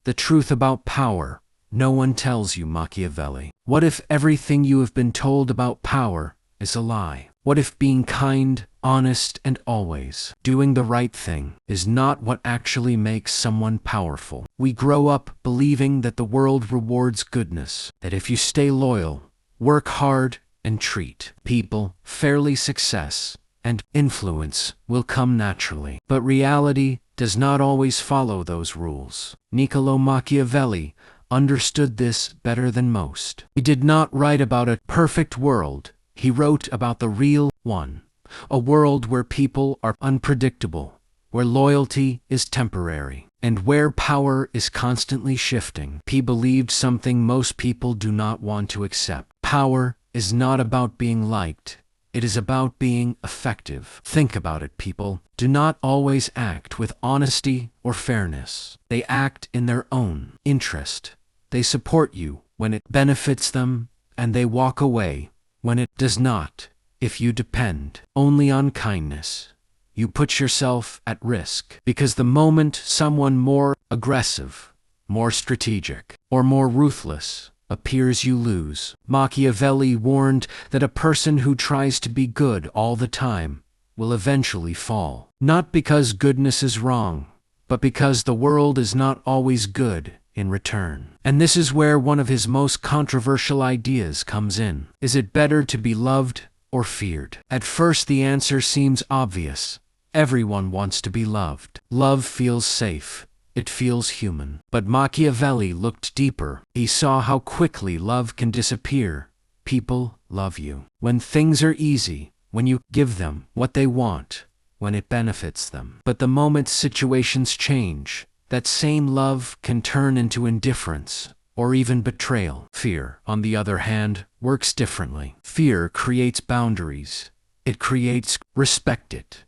the truth about power no one tells you, Machiavelli? What if everything you have been told about power is a lie? What if being kind, honest, and always doing the right thing is not what actually makes someone powerful? We grow up believing that the world rewards goodness, that if you stay loyal, work hard, and treat people fairly, success and influence will come naturally. But reality does not always follow those rules. Niccolò Machiavelli understood this better than most. He did not write about a perfect world. He wrote about the real one, a world where people are unpredictable, where loyalty is temporary, and where power is constantly shifting. He believed something most people do not want to accept. Power is not about being liked. It is about being effective. Think about it, people do not always act with honesty or fairness. They act in their own interest. They support you when it benefits them, and they walk away when it does not. If you depend only on kindness, you put yourself at risk, because the moment someone more aggressive, more strategic, or more ruthless appears, you lose. Machiavelli warned that a person who tries to be good all the time will eventually fall. Not because goodness is wrong, but because the world is not always good in return. And this is where one of his most controversial ideas comes in. Is it better to be loved or feared? At first the answer seems obvious. Everyone wants to be loved. Love feels safe. It feels human. But Machiavelli looked deeper. He saw how quickly love can disappear. People love you when things are easy, when you give them what they want, when it benefits them. But the moment situations change, that same love can turn into indifference or even betrayal. Fear, on the other hand, works differently. Fear creates boundaries. It creates respect. It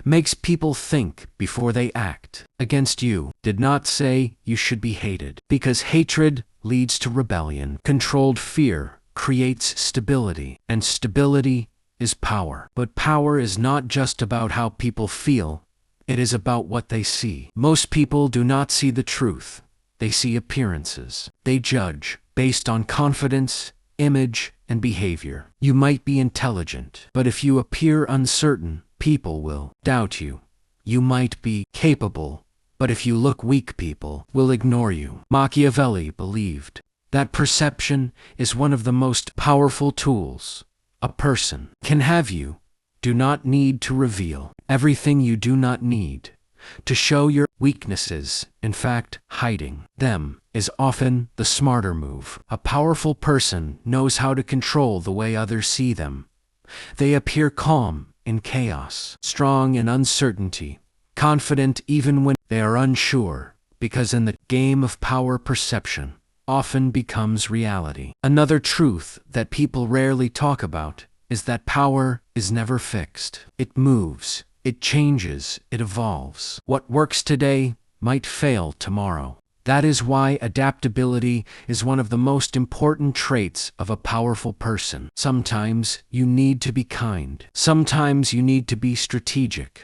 makes people think before they act. Against you did not say you should be hated, because hatred leads to rebellion. Controlled fear creates stability, and stability is power. But power is not just about how people feel. It is about what they see. Most people do not see the truth. They see appearances. They judge based on confidence, image, and behavior. You might be intelligent, but if you appear uncertain, people will doubt you. You might be capable, but if you look weak, people will ignore you. Machiavelli believed that perception is one of the most powerful tools a person can have. You do not need to reveal everything. You do not need to show your weaknesses. In fact, hiding them is often the smarter move. A powerful person knows how to control the way others see them. They appear calm in chaos, strong in uncertainty, confident even when they are unsure, because in the game of power, perception often becomes reality. Another truth that people rarely talk about is that power is never fixed. It moves, it changes, it evolves. What works today might fail tomorrow. That is why adaptability is one of the most important traits of a powerful person. Sometimes you need to be kind. Sometimes you need to be strategic.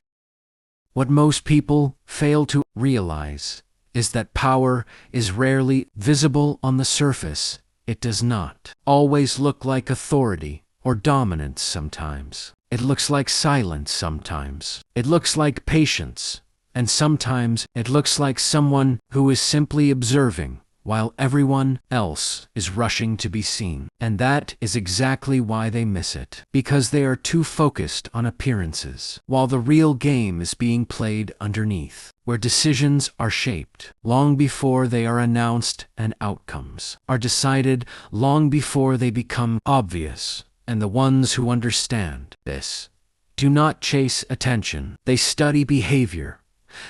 What most people fail to realize is that power is rarely visible on the surface. It does not always look like authority or dominance. Sometimes it looks like silence. Sometimes it looks like patience. And sometimes it looks like someone who is simply observing while everyone else is rushing to be seen. And that is exactly why they miss it, because they are too focused on appearances, while the real game is being played underneath, where decisions are shaped long before they are announced and outcomes are decided long before they become obvious. And the ones who understand this do not chase attention. They study behavior.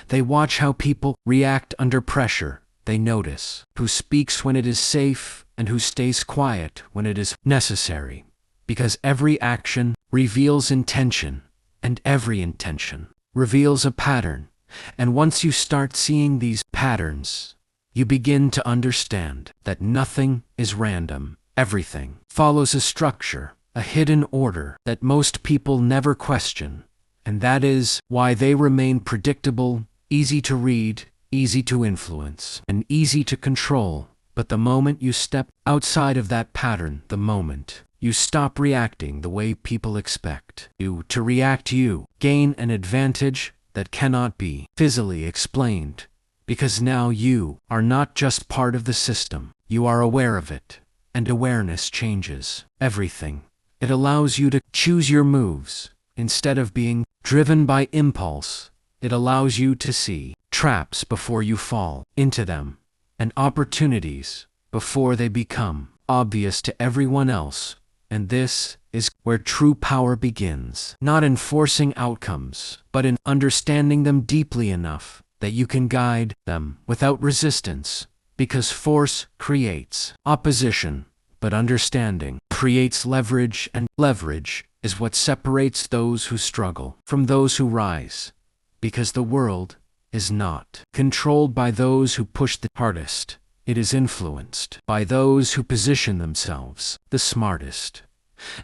They watch how people react under pressure. They notice who speaks when it is safe and who stays quiet when it is necessary. Because every action reveals intention, and every intention reveals a pattern. And once you start seeing these patterns, you begin to understand that nothing is random. Everything follows a structure, a hidden order that most people never question. And that is why they remain predictable, easy to read, easy to influence and easy to control. But the moment you step outside of that pattern, the moment you stop reacting the way people expect you to react, you gain an advantage that cannot be physically explained, because now you are not just part of the system, you are aware of it, and awareness changes everything. It allows you to choose your moves instead of being driven by impulse. It allows you to see traps before you fall into them, and opportunities before they become obvious to everyone else. And this is where true power begins, not in forcing outcomes, but in understanding them deeply enough that you can guide them without resistance, because force creates opposition, but understanding creates leverage, and leverage is what separates those who struggle from those who rise, because the world is not controlled by those who push the hardest. It is influenced by those who position themselves the smartest.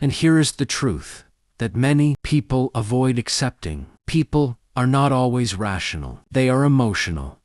And here is the truth that many people avoid accepting. People are not always rational. They are emotional.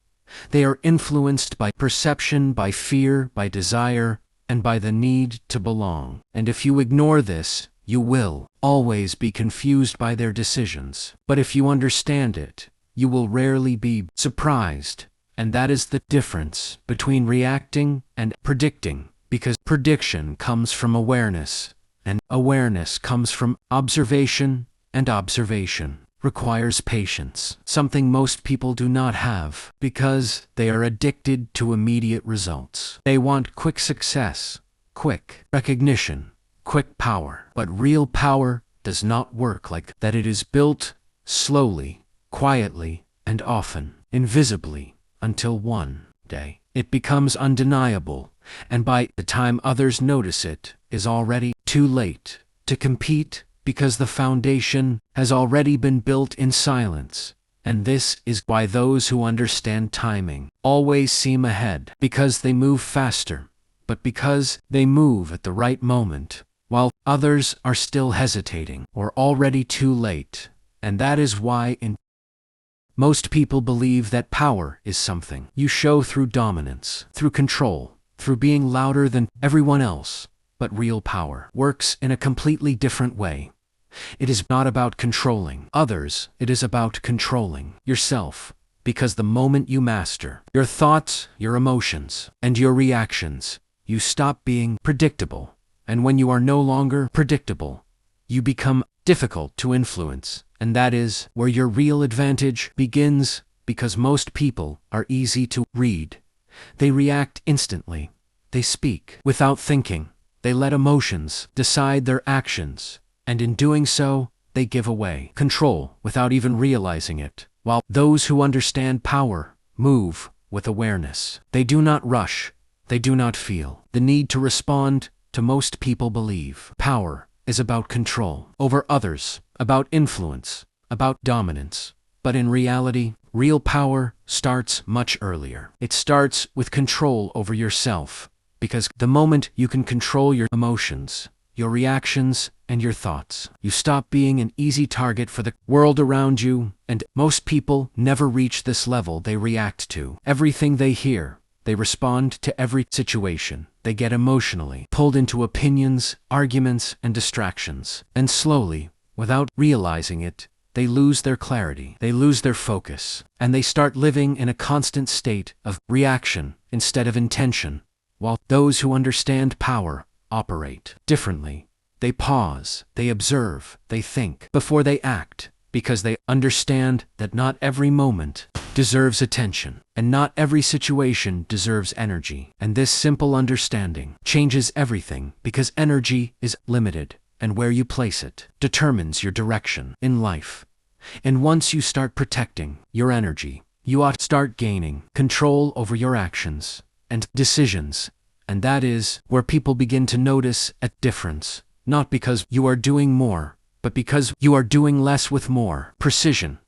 They are influenced by perception, by fear, by desire, and by the need to belong. And if you ignore this, you will always be confused by their decisions. But if you understand it, you will rarely be surprised. And that is the difference between reacting and predicting, because prediction comes from awareness, and awareness comes from observation, and observation requires patience, something most people do not have because they are addicted to immediate results. They want quick success, quick recognition, quick power. But real power does not work like that. It is built slowly, quietly, and often invisibly, until one day it becomes undeniable, and by the time others notice it is already too late to compete, because the foundation has already been built in silence. And this is why those who understand timing always seem ahead, because they move faster, but because they move at the right moment, while others are still hesitating or already too late. And that is why most people believe that power is something you show through dominance, through control, through being louder than everyone else. But real power works in a completely different way. It is not about controlling others, it is about controlling yourself. Because the moment you master your thoughts, your emotions, and your reactions, you stop being predictable. And when you are no longer predictable, you become difficult to influence. And that is where your real advantage begins, because most people are easy to read. They react instantly. They speak without thinking. They let emotions decide their actions. And in doing so, they give away control without even realizing it. While those who understand power move with awareness. They do not rush. They do not feel the need to respond. To most people believe power is about control over others, about influence, about dominance. But in reality, real power starts much earlier. It starts with control over yourself, because the moment you can control your emotions, your reactions, and your thoughts, you stop being an easy target for the world around you. And most people never reach this level. They react to everything they hear. They respond to every situation. They get emotionally pulled into opinions, arguments, and distractions. And slowly, without realizing it, they lose their clarity. They lose their focus. And they start living in a constant state of reaction instead of intention. While those who understand power operate differently. They pause, they observe, they think before they act, because they understand that not every moment deserves attention, and not every situation deserves energy. And this simple understanding changes everything, because energy is limited, and where you place it determines your direction in life. And once you start protecting your energy, you ought to start gaining control over your actions and decisions. And that is where people begin to notice a difference, not because you are doing more, but because you are doing less with more precision.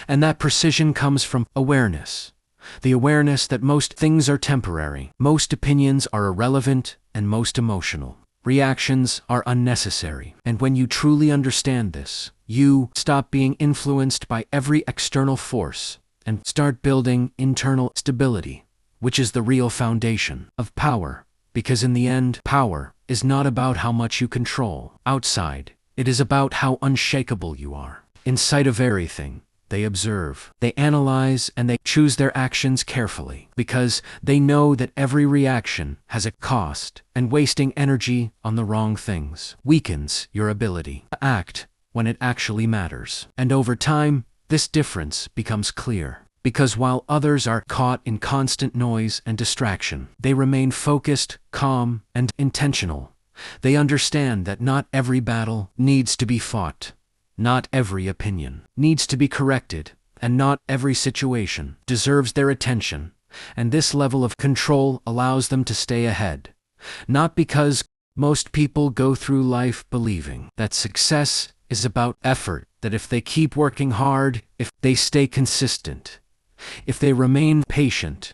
And that precision comes from awareness. The awareness that most things are temporary, most opinions are irrelevant, and most emotional reactions are unnecessary. And when you truly understand this, you stop being influenced by every external force, and start building internal stability, which is the real foundation of power. Because in the end, power is not about how much you control outside. It is about how unshakable you are. In sight of everything, they observe, they analyze, and they choose their actions carefully, because they know that every reaction has a cost, and wasting energy on the wrong things weakens your ability to act when it actually matters. And over time, this difference becomes clear. Because while others are caught in constant noise and distraction, they remain focused, calm, and intentional. They understand that not every battle needs to be fought. Not every opinion needs to be corrected, and not every situation deserves their attention. And this level of control allows them to stay ahead. Not because most people go through life believing that success is about effort, that if they keep working hard, if they stay consistent, if they remain patient,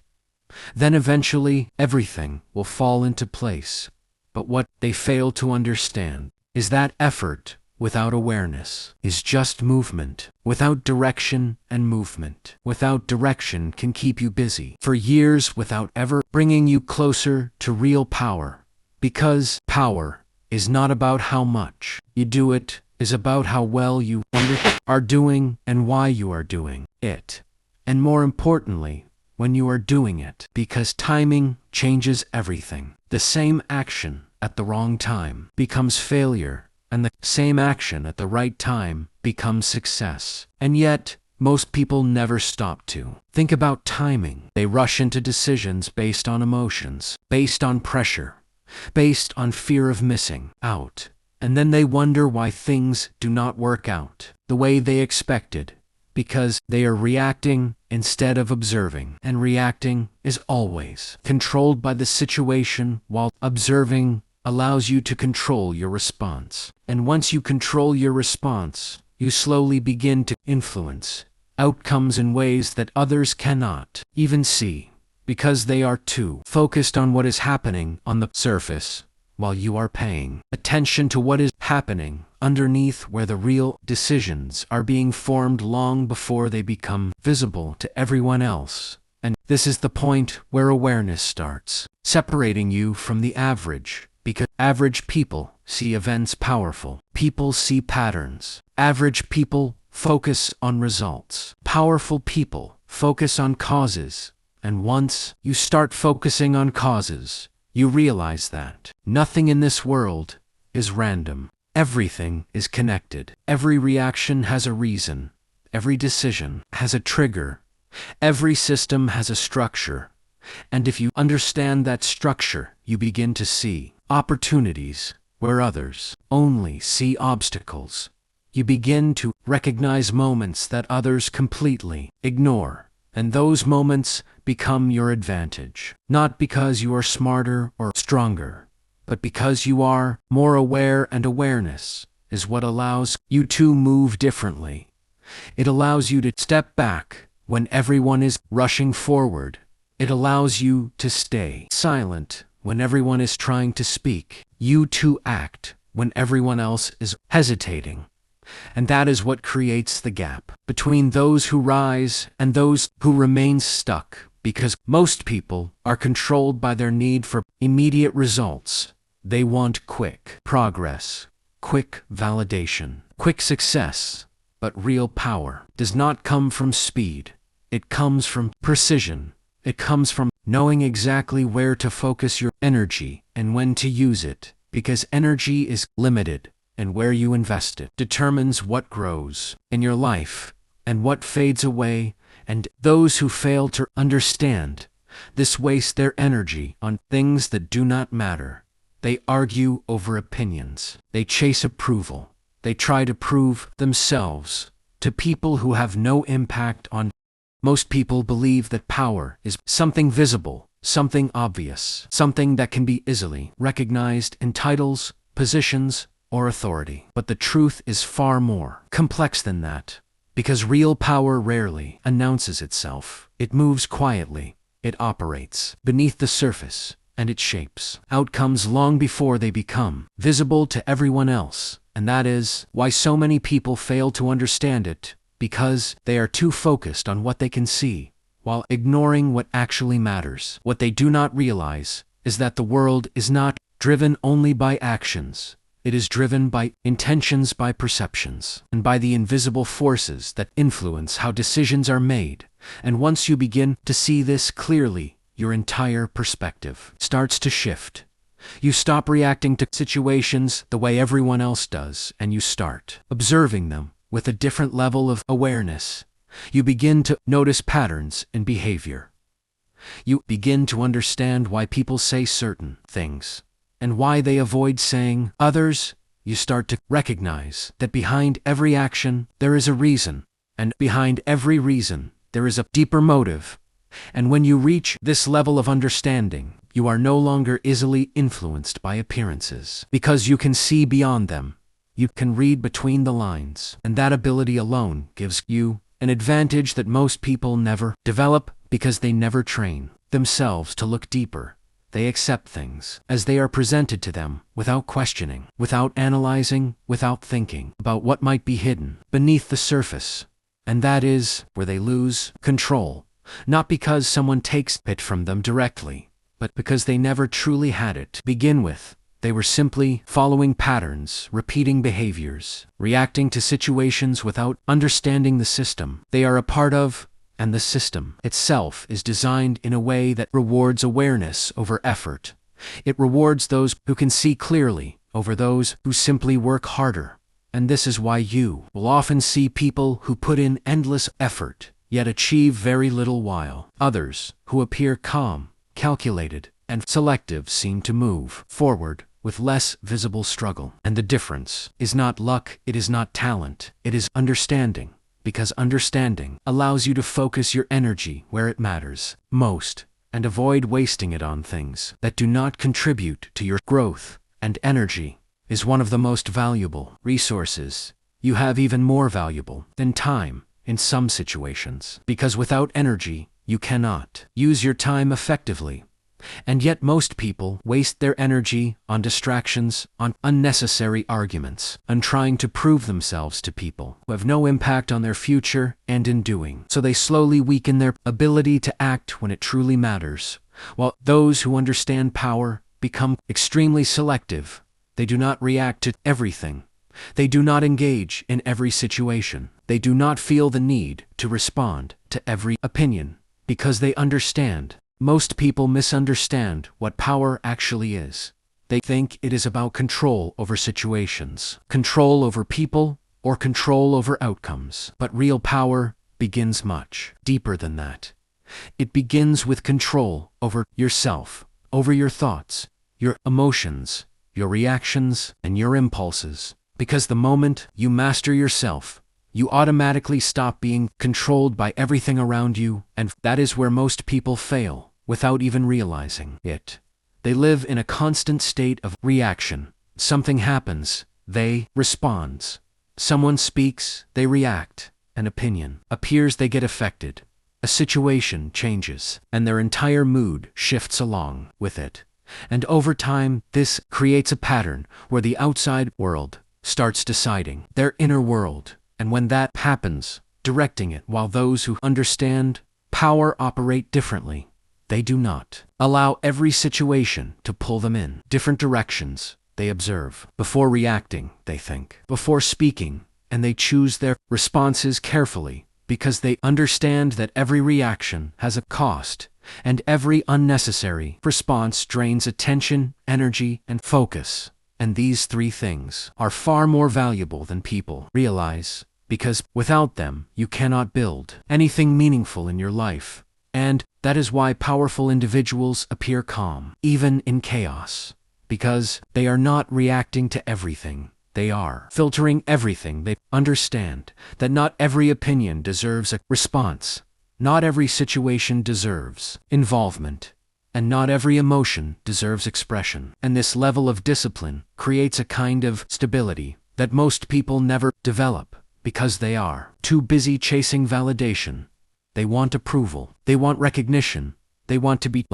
then eventually everything will fall into place. But what they fail to understand is that effort without awareness is just movement. Without direction, and movement without direction can keep you busy for years without ever bringing you closer to real power. Because power is not about how much you do it, is about how well you are doing and why you are doing it. And more importantly, when you are doing it, because timing changes everything. The same action at the wrong time becomes failure, and the same action at the right time becomes success. And yet, most people never stop to think about timing. They rush into decisions based on emotions, based on pressure, based on fear of missing out. And then they wonder why things do not work out the way they expected, because they are reacting instead of observing. And reacting is always controlled by the situation, while observing allows you to control your response. And once you control your response, you slowly begin to influence outcomes in ways that others cannot even see, because they are too focused on what is happening on the surface, while you are paying attention to what is happening underneath, where the real decisions are being formed long before they become visible to everyone else. And this is the point where awareness starts separating you from the average, because average people see events powerful. People see patterns. Average people focus on results. Powerful people focus on causes. And once you start focusing on causes, you realize that nothing in this world is random. Everything is connected. Every reaction has a reason. Every decision has a trigger. Every system has a structure. And if you understand that structure, you begin to see opportunities where others only see obstacles. You begin to recognize moments that others completely ignore. And those moments become your advantage. Not because you are smarter or stronger, but because you are more aware, and awareness is what allows you to move differently. It allows you to step back when everyone is rushing forward. It allows you to stay silent when everyone is trying to speak. You to act when everyone else is hesitating. And that is what creates the gap between those who rise and those who remain stuck, because most people are controlled by their need for immediate results. They want quick progress, quick validation, quick success. But real power does not come from speed. It comes from precision. It comes from knowing exactly where to focus your energy and when to use it, because energy is limited, and where you invest it determines what grows in your life and what fades away. And those who fail to understand this waste their energy on things that do not matter. They argue over opinions. They chase approval. They try to prove themselves to people who have no impact on. Most people believe that power is something visible, something obvious, something that can be easily recognized in titles, positions, or authority. But the truth is far more complex than that, because real power rarely announces itself. It moves quietly, it operates beneath the surface, and it shapes outcomes long before they become visible to everyone else. And that is why so many people fail to understand it, because they are too focused on what they can see, while ignoring what actually matters. What they do not realize is that the world is not driven only by actions. It is driven by intentions, by perceptions, and by the invisible forces that influence how decisions are made. And once you begin to see this clearly, your entire perspective starts to shift. You stop reacting to situations the way everyone else does, and you start observing them with a different level of awareness. You begin to notice patterns in behavior. You begin to understand why people say certain things and why they avoid saying others. You start to recognize that behind every action there is a reason, and behind every reason there is a deeper motive. And when you reach this level of understanding, you are no longer easily influenced by appearances, because you can see beyond them. You can read between the lines, and that ability alone gives you an advantage that most people never develop because they never train themselves to look deeper. They accept things as they are presented to them without questioning, without analyzing, without thinking about what might be hidden beneath the surface. And that is where they lose control, not because someone takes it from them directly, but because they never truly had it to begin with. They were simply following patterns, repeating behaviors, reacting to situations without understanding the system they are a part of. And the system itself is designed in a way that rewards awareness over effort. It rewards those who can see clearly over those who simply work harder. And this is why you will often see people who put in endless effort, yet achieve very little, while others who appear calm, calculated, and selective seem to move forward with less visible struggle. And the difference is not luck, it is not talent, it is understanding. Because understanding allows you to focus your energy where it matters most, and avoid wasting it on things that do not contribute to your growth. And energy is one of the most valuable resources you have, even more valuable than time in some situations, because without energy, you cannot use your time effectively. And yet most people waste their energy on distractions, on unnecessary arguments, on trying to prove themselves to people who have no impact on their future, and in doing so they slowly weaken their ability to act when it truly matters. While those who understand power become extremely selective. They do not react to everything. They do not engage in every situation. They do not feel the need to respond to every opinion, because they understand. Most people misunderstand what power actually is. They think it is about control over situations, control over people, or control over outcomes. But real power begins much deeper than that. It begins with control over yourself, over your thoughts, your emotions, your reactions, and your impulses. Because the moment you master yourself, you automatically stop being controlled by everything around you, and that is where most people fail. Without even realizing it. They live in a constant state of reaction. Something happens, they respond. Someone speaks, they react. An opinion appears, they get affected. A situation changes, and their entire mood shifts along with it. And over time, this creates a pattern where the outside world starts deciding their inner world. And when that happens, directing it, while those who understand power operate differently. They do not allow every situation to pull them in different directions. They observe. Before reacting, they think. Before speaking, and they choose their responses carefully, because they understand that every reaction has a cost, and every unnecessary response drains attention, energy, and focus. And these three things are far more valuable than people realize, because without them, you cannot build anything meaningful in your life. And that is why powerful individuals appear calm, even in chaos, because they are not reacting to everything. They are filtering everything. They understand that not every opinion deserves a response, not every situation deserves involvement, and not every emotion deserves expression. And this level of discipline creates a kind of stability that most people never develop, because they are too busy chasing validation. They want approval, they want recognition, they want to be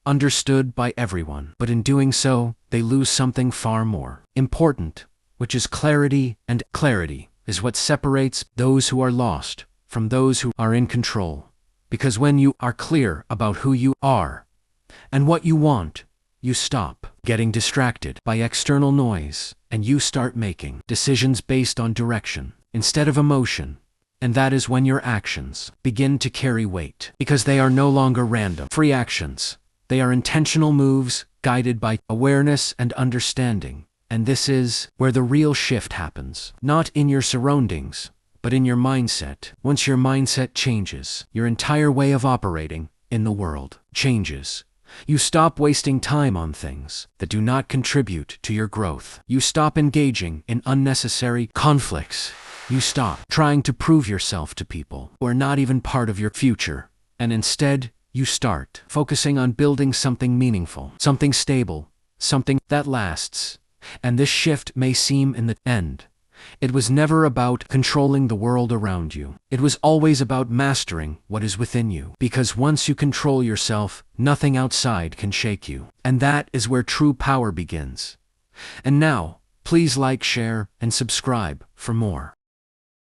understood by everyone. But in doing so, they lose something far more important, which is clarity. And clarity is what separates those who are lost from those who are in control. Because when you are clear about who you are and what you want, you stop getting distracted by external noise, and you start making decisions based on direction instead of emotion. And that is when your actions begin to carry weight, because they are no longer random, free actions. They are intentional moves guided by awareness and understanding. And this is where the real shift happens, not in your surroundings, but in your mindset. Once your mindset changes, your entire way of operating in the world changes. You stop wasting time on things that do not contribute to your growth. You stop engaging in unnecessary conflicts. You stop trying to prove yourself to people who are not even part of your future. And instead, you start focusing on building something meaningful, something stable, something that lasts. And this shift may seem in the end. It was never about controlling the world around you. It was always about mastering what is within you. Because once you control yourself, nothing outside can shake you. And that is where true power begins. And now, please like, share, and subscribe for more.